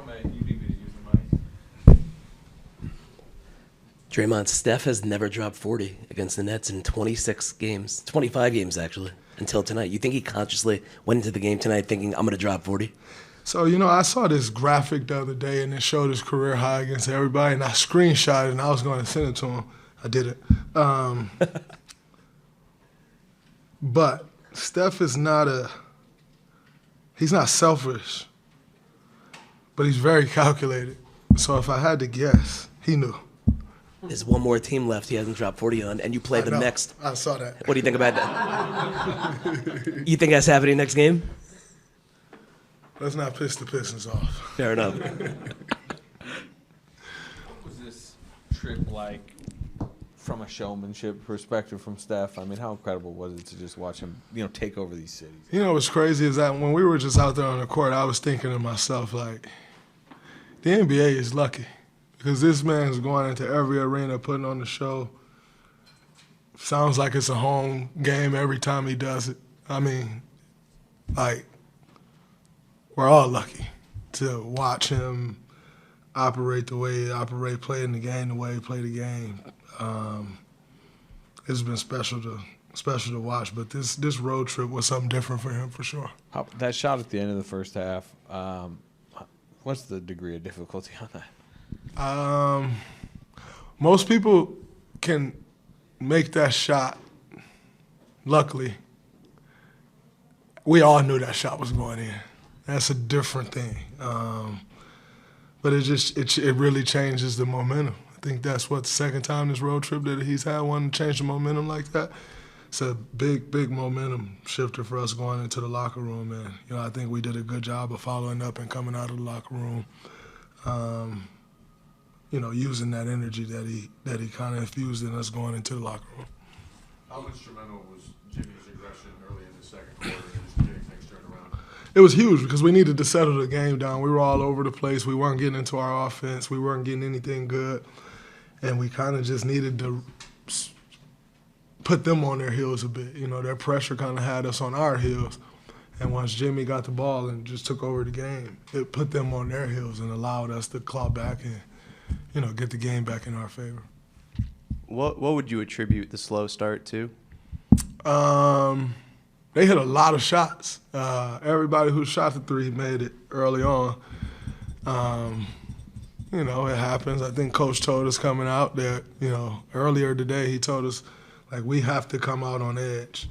from a UDB to use the mic. Draymond, Steph has never dropped 40 against the Nets in 26 games, 25 games actually, until tonight. You think he consciously went into the game tonight thinking, I'm going to drop 40? So, I saw this graphic the other day, and it showed his career high against everybody, and I screenshot it, and I was going to send it to him. I didn't. But Steph is he's not selfish, but he's very calculated. So if I had to guess, he knew. There's one more team left he hasn't dropped 40 on, and you play them next. I saw that. What do you think about that? You think that's happening next game? Let's not piss the Pistons off. Fair enough. What was this trip like from a showmanship perspective from Steph? I mean, how incredible was it to just watch him, take over these cities? What's crazy is that when we were just out there on the court, I was thinking to myself, like, the NBA is lucky because this man's going into every arena putting on the show. Sounds like it's a home game every time he does it. I mean, like, we're all lucky to watch him operate the way he operates, playing the game the way he played the game. It's been special to watch, but this road trip was something different for him for sure. That shot at the end of the first half, what's the degree of difficulty on that? Most people can make that shot. Luckily, we all knew that shot was going in. That's a different thing. But it really changes the momentum. I think that's the second time this road trip that he's had one to change the momentum like that. It's a big, big momentum shifter for us going into the locker room. And, I think we did a good job of following up and coming out of the locker room, using that energy that he kind of infused in us going into the locker room. How instrumental was Jimmy's aggression early in the second quarter and just getting things turned around? It was huge because we needed to settle the game down. We were all over the place. We weren't getting into our offense. We weren't getting anything good. And we kind of just needed to put them on their heels a bit. Their pressure kind of had us on our heels. And once Jimmy got the ball and just took over the game, it put them on their heels and allowed us to claw back and, get the game back in our favor. What would you attribute the slow start to? They hit a lot of shots. Everybody who shot the three made it early on. It happens. I think Coach told us coming out that, earlier today he told us, like, we have to come out on edge.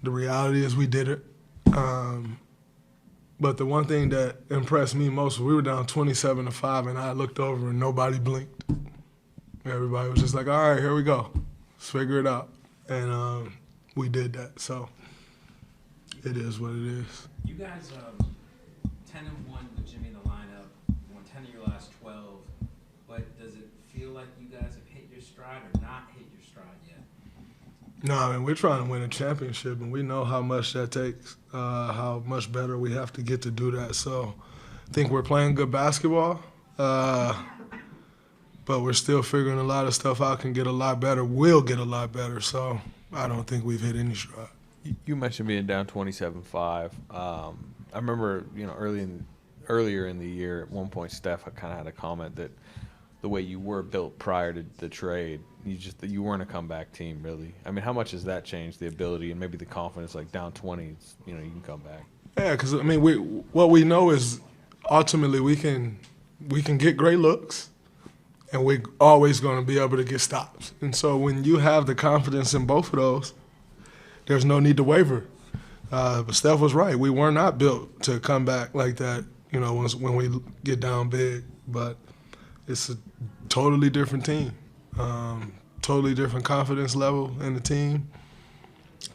The reality is we did it. But the one thing that impressed me most was we were down 27-5, and I looked over and nobody blinked. Everybody was just like, all right, here we go. Let's figure it out. And we did that. So it is what it is. You guys 10-1 with Jimmy in the lineup, won 10 of your last 12, but does it feel like you guys have hit your stride or not hit your stride yet? No, we're trying to win a championship, and we know how much that takes, how much better we have to get to do that. So I think we're playing good basketball, but we're still figuring a lot of stuff out, can get a lot better, will get a lot better. So I don't think we've hit any stride. You mentioned being down 27-5. I remember, earlier in the year, at one point, Steph kind of had a comment that the way you were built prior to the trade, you weren't a comeback team, really. I mean, how much has that changed the ability and maybe the confidence, like down 20, you can come back? Yeah, because what we know is ultimately we can get great looks, and we're always going to be able to get stops. And so when you have the confidence in both of those, there's no need to waver. But Steph was right. We were not built to come back like that, when we get down big. But it's a totally different team, totally different confidence level in the team,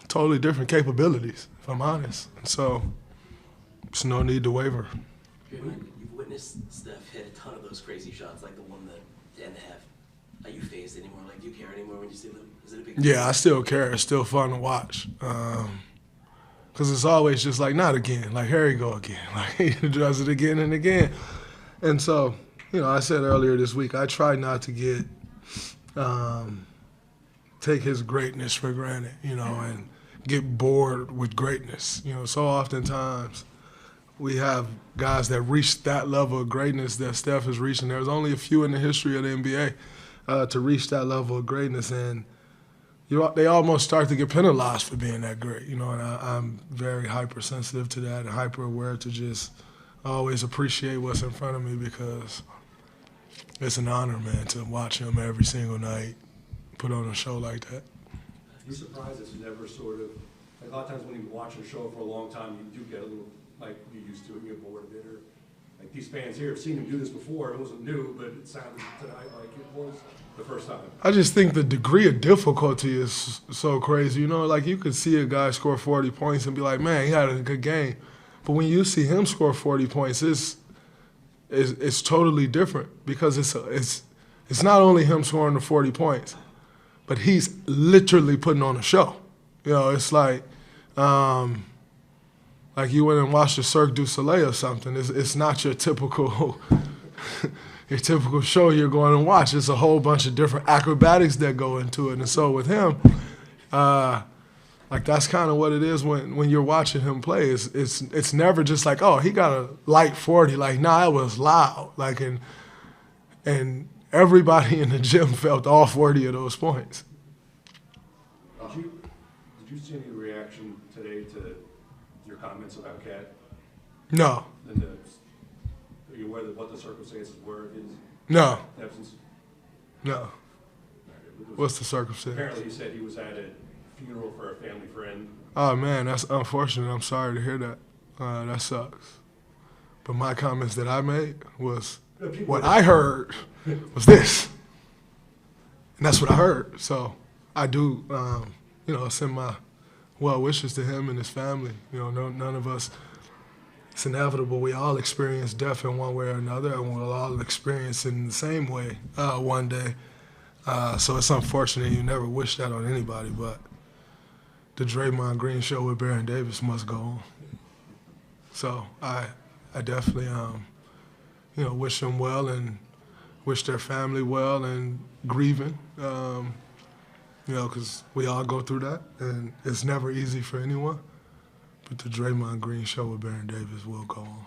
totally different capabilities, if I'm honest. So there's no need to waver. You've witnessed Steph hit a ton of those crazy shots, like the one that end the half. Are you phased anymore? Like, do you care anymore when you see them? Is it a big deal? Yeah, I still care. It's still fun to watch. Because it's always just like, not again. Like, here you go again. Like, he does it again and again. And so, I said earlier this week, I try not to take his greatness for granted, and get bored with greatness. So oftentimes we have guys that reached that level of greatness that Steph has reached, and there's only a few in the history of the NBA to reach that level of greatness, and they almost start to get penalized for being that great, you know. And I'm very hypersensitive to that and hyper aware to just always appreciate what's in front of me, because it's an honor, man, to watch him every single night put on a show like that. You surprised it's never sort of, like a lot of times when you watch a show for a long time, you do get a little, like you used to, and you get bored of it, or like these fans here have seen him do this before. It wasn't new, but it sounded tonight like it was the first time. I just think the degree of difficulty is so crazy. You know, like you could see a guy score 40 points and be like, man, he had a good game. But when you see him score 40 points, it's totally different, because it's not only him scoring the 40 points, but he's literally putting on a show. You know, it's like you went and watched the Cirque du Soleil or something. It's not your typical your typical show you're going and watch. It's a whole bunch of different acrobatics that go into it. And so with him, like that's kind of what it is when you're watching him play. It's never just like, oh, he got a light 40. Like, nah, it was loud. Like, and everybody in the gym felt all 40 of those points. Did you see any reaction today to your comments about Cat? No. And are you aware of what the circumstances were of his No. absence? No. What's the circumstance? Apparently he said he was at a funeral for a family friend. Oh, man, that's unfortunate. I'm sorry to hear that. That sucks. But my comments that I made was, what I heard was this. And that's what I heard. So I do, send my well wishes to him and his family. You know, none of us, it's inevitable. We all experience death in one way or another, and we'll all experience it in the same way one day. So it's unfortunate. You never wish that on anybody, but the Draymond Green show with Baron Davis must go on. So I definitely, wish them well and wish their family well and grieving, because we all go through that, and it's never easy for anyone. But the Draymond Green show with Baron Davis will go on.